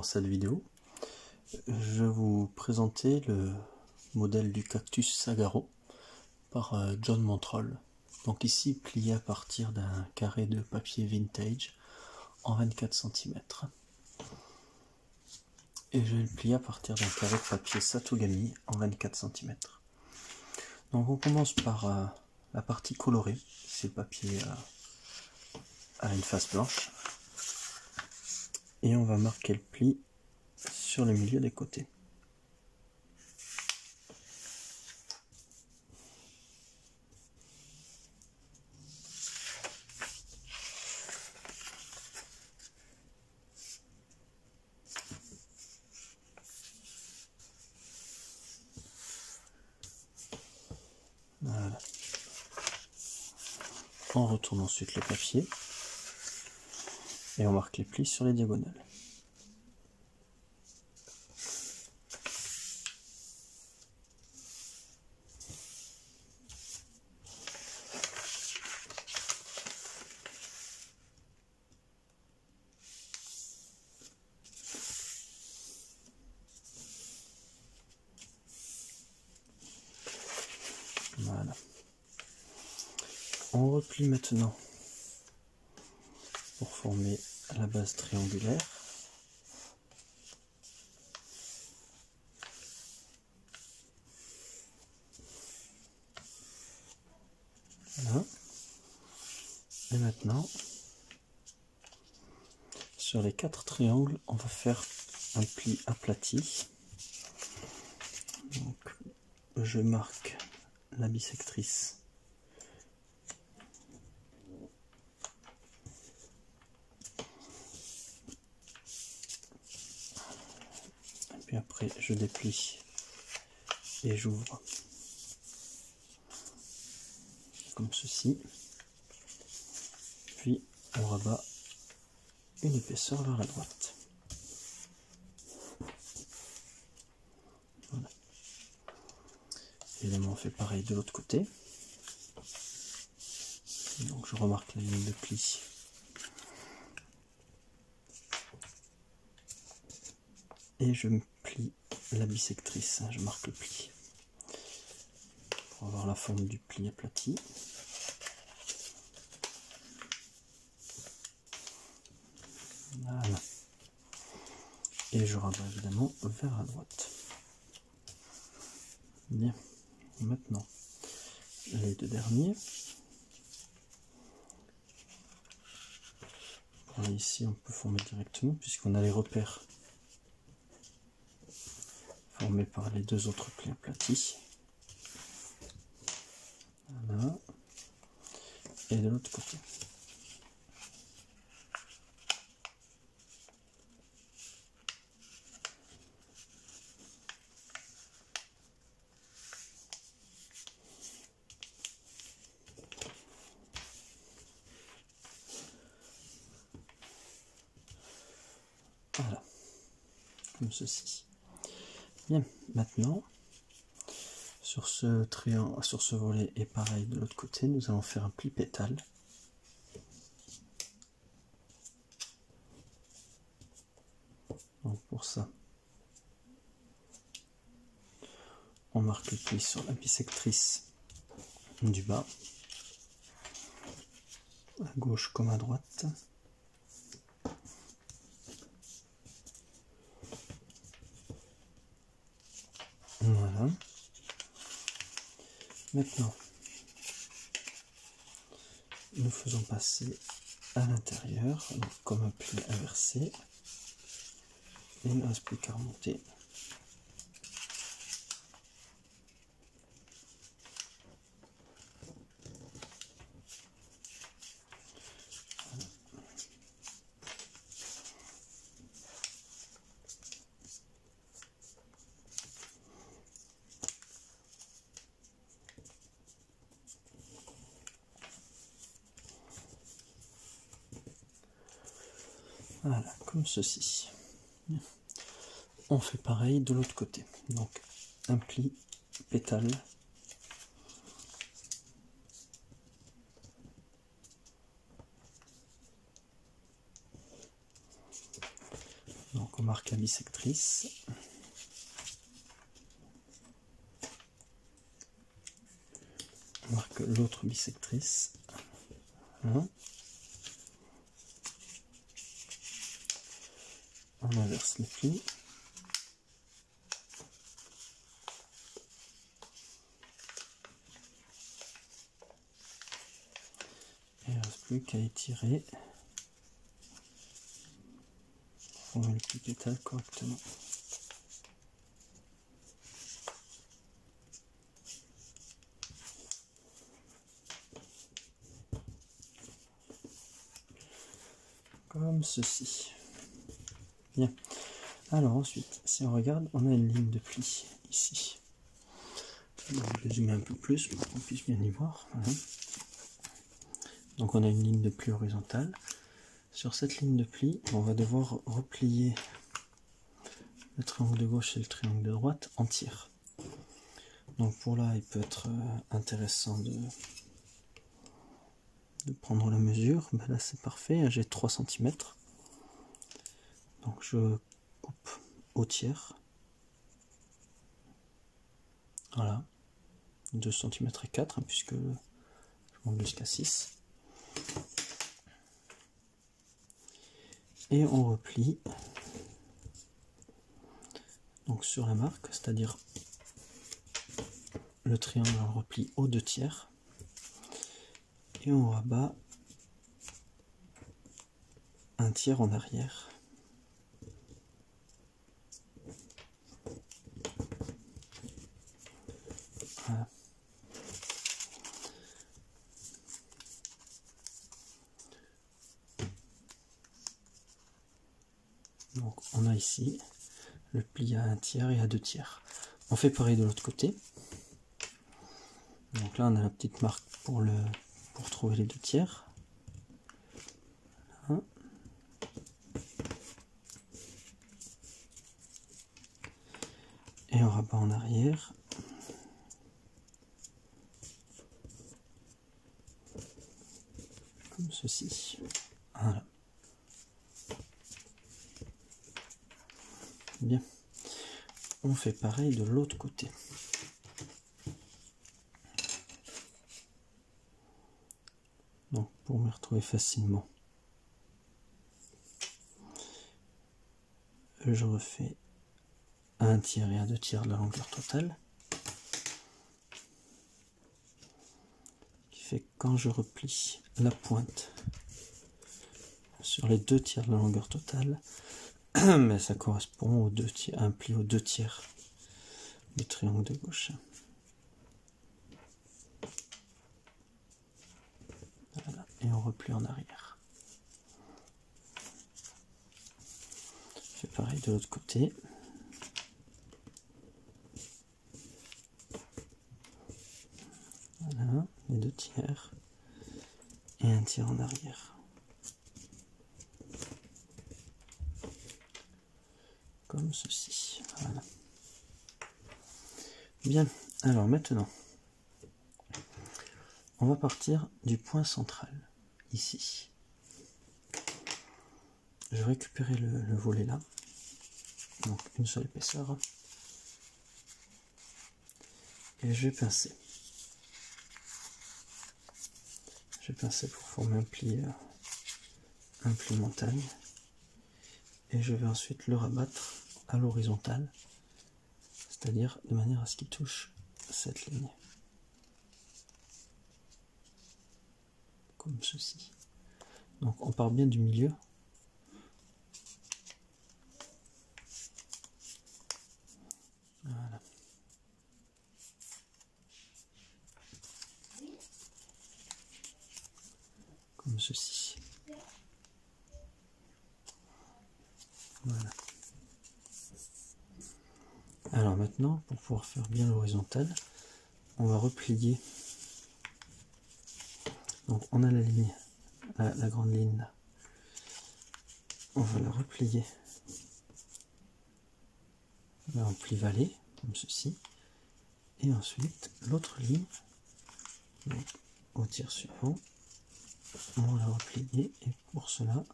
cette vidéo, je vais vous présenter le modèle du cactus Sagaro par John Montroll. Donc ici plié à partir d'un carré de papier vintage en 24 cm. Et je vais le plier à partir d'un carré de papier Satogami en 24 cm. Donc on commence par la partie colorée, c'est le papier à une face blanche. Et on va marquer le pli sur le milieu des côtés. Voilà. On retourne ensuite le papier et on marque les plis sur les diagonales. Voilà. On replie maintenant pour former la base triangulaire. Voilà. Et maintenant, sur les 4 triangles, on va faire un pli aplati. Donc, je marque la bisectrice et puis après je déplie et j'ouvre comme ceci, puis on rabat une épaisseur vers la droite. Voilà. Évidemment on fait pareil de l'autre côté. Donc je remarque la ligne de pli et je me plie la bisectrice, je marque le pli pour avoir la forme du pli aplati. Voilà. Et je rabats évidemment vers la droite. Bien, maintenant les deux derniers. Voilà, ici on peut former directement puisqu'on a les repères formés par les deux autres plis aplatis. Voilà. Et de l'autre côté. Voilà, comme ceci. Bien, maintenant, sur ce triangle, sur ce volet et pareil de l'autre côté, nous allons faire un pli pétale. Donc pour ça, on marque le pli sur la bisectrice du bas, à gauche comme à droite. Voilà. Maintenant, nous faisons passer à l'intérieur, comme un pli inversé, et il ne reste plus qu'à remonter. Voilà, comme ceci. On fait pareil de l'autre côté. Donc, un pli pétale. Donc, on marque la bisectrice. On marque l'autre bisectrice. Voilà. On inverse les plis. Et il ne reste plus qu'à étirer pour former le pli pétale correctement. Comme ceci. Bien. Alors ensuite, si on regarde, on a une ligne de pli ici. Je vais zoomer un peu plus pour qu'on puisse bien y voir. Voilà. Donc on a une ligne de pli horizontale. Sur cette ligne de pli, on va devoir replier le triangle de gauche et le triangle de droite en tiers. Donc pour là, il peut être intéressant de prendre la mesure. Ben là c'est parfait, j'ai 3 cm. Donc je coupe au tiers. Voilà. 2 cm et 4, puisque je monte jusqu'à 6. Et on replie donc sur la marque, c'est-à-dire le triangle on replie aux 2 tiers. Et on rabat un tiers en arrière. Voilà. Donc on a ici le pli à 1 tiers et à 2 tiers. On fait pareil de l'autre côté. Donc là on a la petite marque pour trouver les 2 tiers. Voilà. Et on rabat en arrière. Comme ceci. Voilà. Bien. On fait pareil de l'autre côté. Donc pour me retrouver facilement, je refais à 1 tiers et à 2 tiers de la longueur totale. Qui fait que quand je replie la pointe sur les 2 tiers de la longueur totale, mais ça correspond aux 2 tiers, à un pli aux 2 tiers du triangle de gauche. Voilà. Et on replie en arrière. Je fais pareil de l'autre côté. Voilà, les 2 tiers et 1 tiers en arrière. Comme ceci. Voilà. Bien, alors maintenant, on va partir du point central, ici. Je vais récupérer le volet là, donc une seule épaisseur, et je vais pincer. Je vais pincer pour former un pli montagne, et je vais ensuite le rabattre à l'horizontale, c'est-à-dire de manière à ce qu'il touche cette ligne. Comme ceci. Donc on part bien du milieu. Voilà. Comme ceci. Voilà. Alors maintenant, pour pouvoir faire bien l'horizontale, on va replier. Donc on a la ligne, la grande ligne là. On va la replier en pli valet, comme ceci. Et ensuite, l'autre ligne, donc, au tiers suivant, on va la replier. Et pour cela,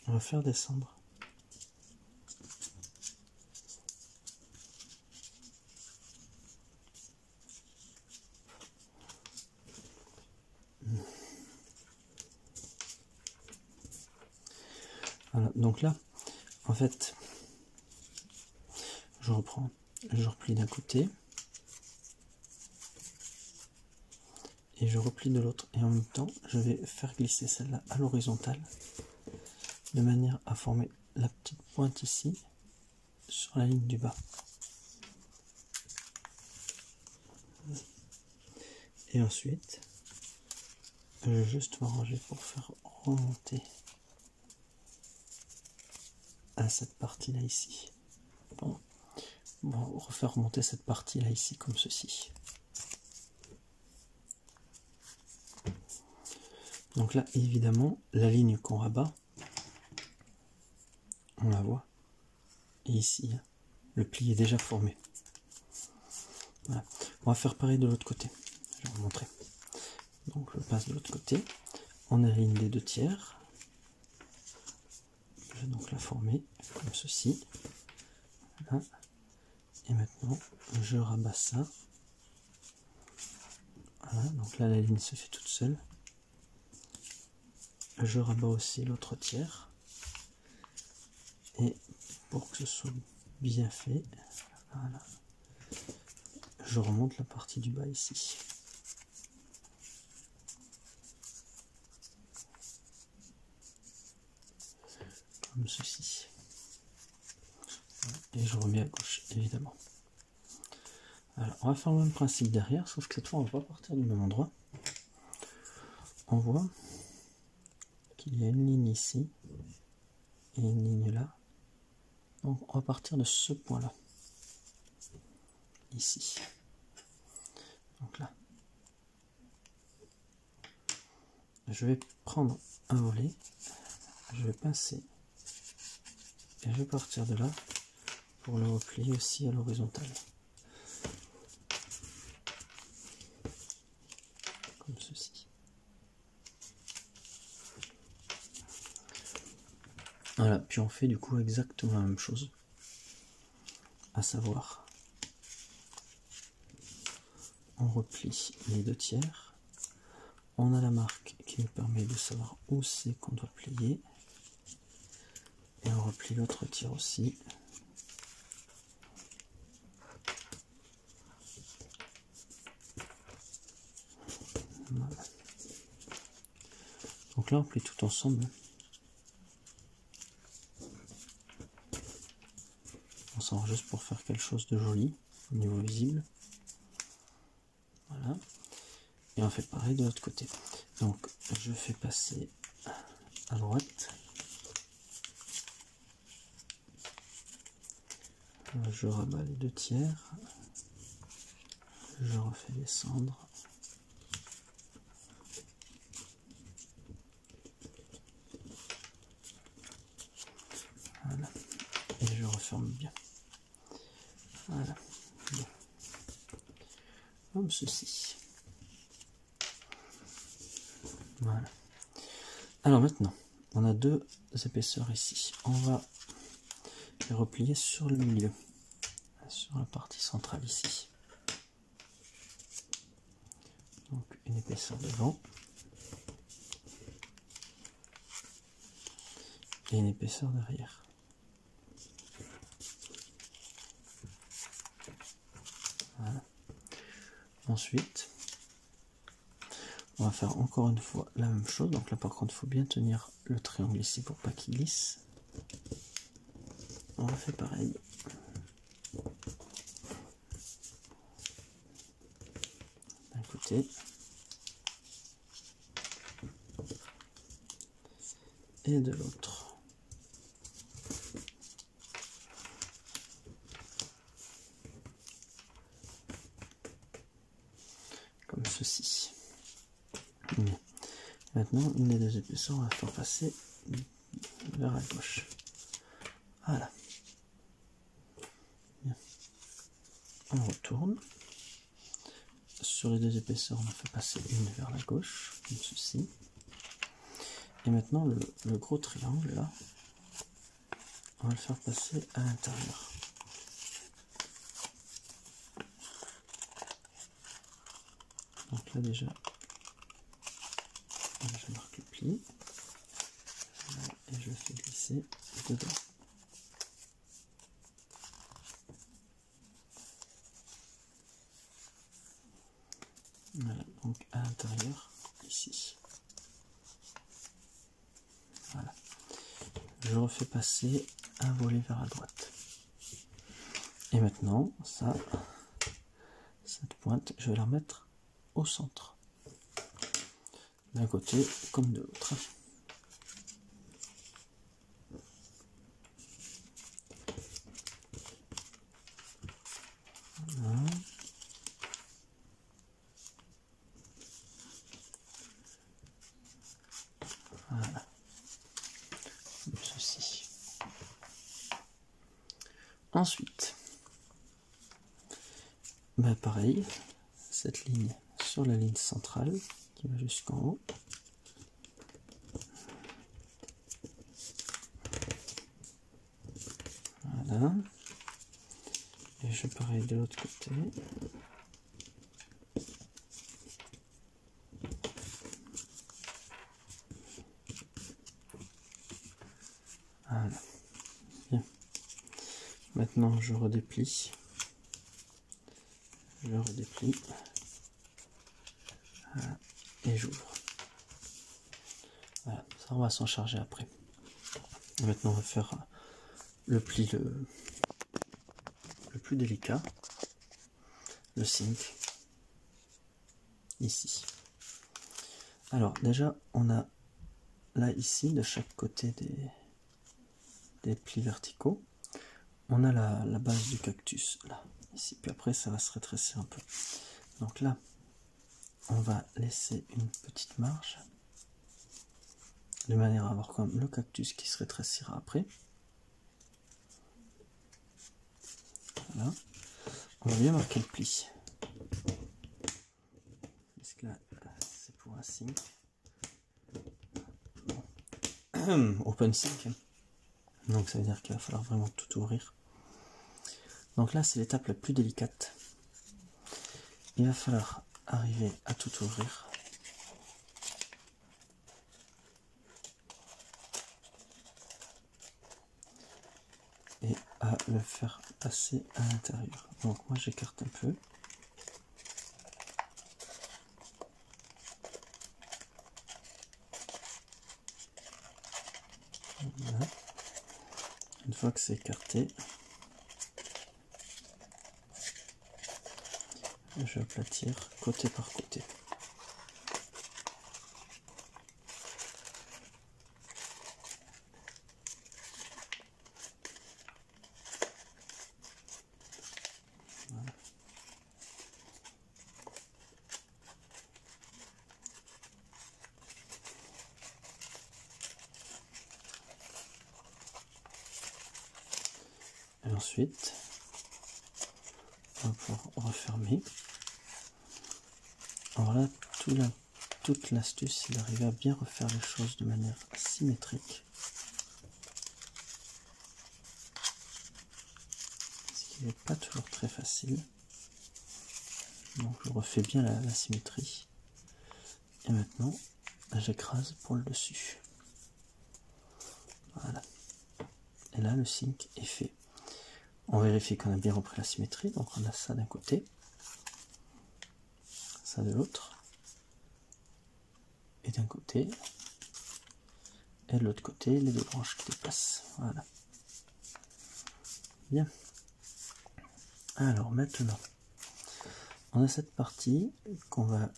On va faire descendre. Voilà, donc là, en fait, je reprends, je replie d'un côté et je replie de l'autre, et en même temps je vais faire glisser celle-là à l'horizontale de manière à former la petite pointe ici sur la ligne du bas, et ensuite je vais juste m'arranger pour faire remonter à cette partie là ici. Bon, refaire remonter cette partie là ici comme ceci. Donc là, évidemment, la ligne qu'on rabat, on la voit. Et ici, le pli est déjà formé. Voilà. On va faire pareil de l'autre côté. Je vais vous montrer. Donc je passe de l'autre côté. On aligne les 2 tiers. Je vais donc la former comme ceci. Voilà. Et maintenant, je rabats ça. Voilà. Donc là, la ligne se fait toute seule. Je rabats aussi l'autre tiers, et pour que ce soit bien fait, voilà, je remonte la partie du bas ici. Comme ceci. Et je remets à gauche, évidemment. Alors, on va faire le même principe derrière, sauf que cette fois on va pas partir du même endroit. On voit qu'il y a une ligne ici et une ligne là. Donc on va partir de ce point là, ici. Donc là, je vais prendre un volet, je vais pincer et je vais partir de là pour le replier aussi à l'horizontale, comme ceci. Voilà, puis on fait du coup exactement la même chose, à savoir, on replie les 2 tiers, on a la marque qui nous permet de savoir où c'est qu'on doit plier, et on replie l'autre tiers aussi. Voilà. Donc là on plie tout ensemble. On s'en juste pour faire quelque chose de joli au niveau visible. Voilà. Et on fait pareil de l'autre côté. Donc je fais passer à droite. Je rabats les 2 tiers. Je refais descendre. Voilà. Et je referme bien. Voilà. Bon. Comme ceci. Voilà. Alors maintenant, on a 2 épaisseurs ici. On va les replier sur le milieu, sur la partie centrale ici. Donc une épaisseur devant et une épaisseur derrière. Voilà. Ensuite, on va faire encore une fois la même chose. Donc là par contre, il faut bien tenir le triangle ici pour pas qu'il glisse. On refait pareil. D'un côté. Et de l'autre. Comme ceci. Bien. Maintenant, une des 2 épaisseurs, on va faire passer vers la gauche. Voilà. Bien. On retourne. Sur les 2 épaisseurs, on a fait passer une vers la gauche, comme ceci. Et maintenant, le gros triangle là, on va le faire passer à l'intérieur. Donc là déjà, je marque le pli et je le fais glisser dedans. Voilà, donc à l'intérieur, ici. Voilà. Je refais passer un volet vers la droite. Et maintenant, cette pointe, je vais la remettre au centre. D'un côté comme de l'autre. Voilà. Voilà. Comme ceci. Ensuite, ben pareil, cette ligne sur la ligne centrale qui va jusqu'en haut. Voilà. Et je pareil de l'autre côté. Voilà. Bien. Maintenant je redéplie. Je redéplie. Voilà. Et j'ouvre. Voilà. Ça on va s'en charger après. Et maintenant on va faire le pli le plus délicat. Le cinq. Ici. Alors déjà on a là ici de chaque côté des plis verticaux, on a la base du cactus là ici, puis après ça va se rétrécir un peu. Donc là on va laisser une petite marge de manière à avoir comme le cactus qui se rétrécira après. Voilà. On va bien marquer le pli parce que là c'est pour un cinq. Open cinq, donc ça veut dire qu'il va falloir vraiment tout ouvrir. Donc là c'est l'étape la plus délicate. Il va falloir arriver à tout ouvrir. Et à le faire passer à l'intérieur. Donc moi j'écarte un peu. Voilà. Une fois que c'est écarté, je aplatir côté par côté. Voilà. Et ensuite, on va pouvoir refermer. Alors là, toute l'astuce, c'est d'arriver à bien refaire les choses de manière symétrique. Ce qui n'est pas toujours très facile. Donc je refais bien la symétrie. Et maintenant, j'écrase pour le dessus. Voilà. Et là, le cinq est fait. On vérifie qu'on a bien repris la symétrie. Donc on a ça d'un côté, ça de l'autre, et d'un côté, et de l'autre côté, les deux branches qui dépassent. Voilà. Bien. Alors maintenant, on a cette partie qu'on va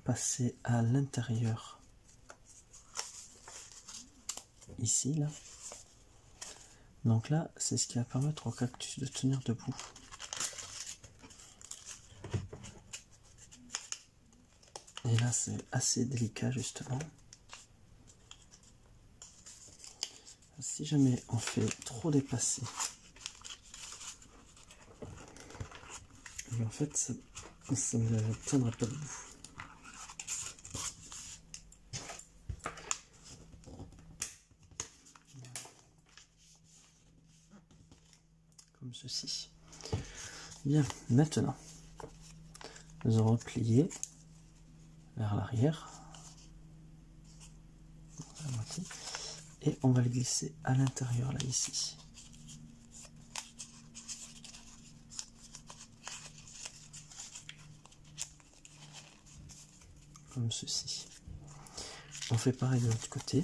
passer à l'intérieur, ici, là. Donc là, c'est ce qui va permettre au cactus de tenir debout. Et là, c'est assez délicat, justement. Si jamais on fait trop dépasser, en fait, ça ne tiendra pas debout. Bien, maintenant, nous allons replier vers l'arrière. Et on va le glisser à l'intérieur, là, ici. Comme ceci. On fait pareil de l'autre côté.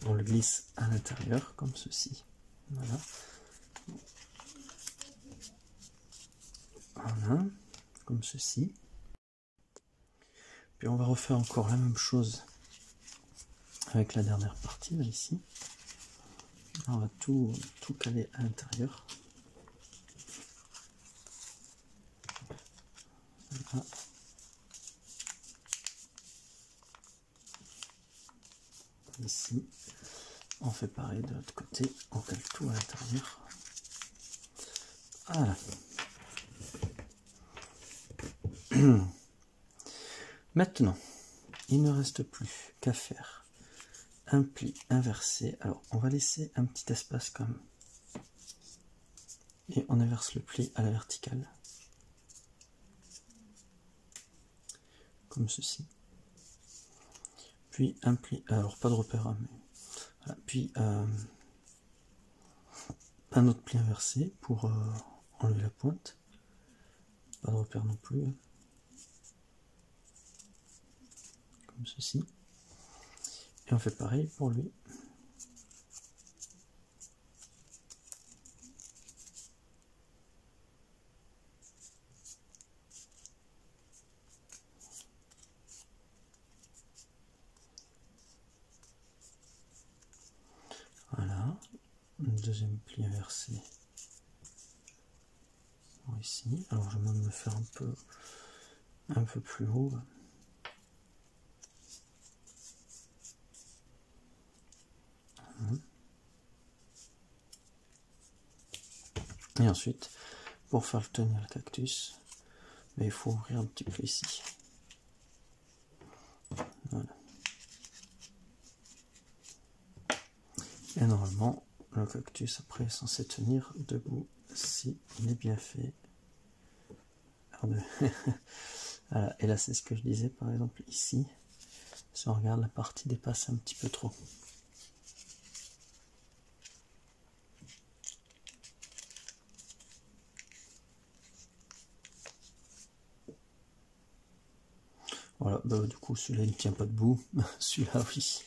On le glisse à l'intérieur, comme ceci. Voilà. Voilà, comme ceci. Puis on va refaire encore la même chose avec la dernière partie, là, ici. On va tout caler à l'intérieur. Voilà. Ici, on fait pareil de l'autre côté, on cale tout à l'intérieur. Voilà. Maintenant, il ne reste plus qu'à faire un pli inversé. Alors, on va laisser un petit espace comme, et on inverse le pli à la verticale, comme ceci. Puis un pli, alors pas de repère, hein, mais voilà. Puis un autre pli inversé pour enlever la pointe. Pas de repère non plus, hein. Comme ceci. Et on fait pareil pour lui. Voilà, deuxième pli inversé ici. Alors je vais même le faire un peu plus haut. Et ensuite, pour faire tenir le cactus, mais il faut ouvrir un petit peu ici. Voilà. Et normalement, le cactus après est censé tenir debout si il est bien fait. Voilà. Et là, c'est ce que je disais, par exemple ici, si on regarde, la partie dépasse un petit peu trop. Voilà, bah, du coup celui-là il ne tient pas debout, celui-là oui.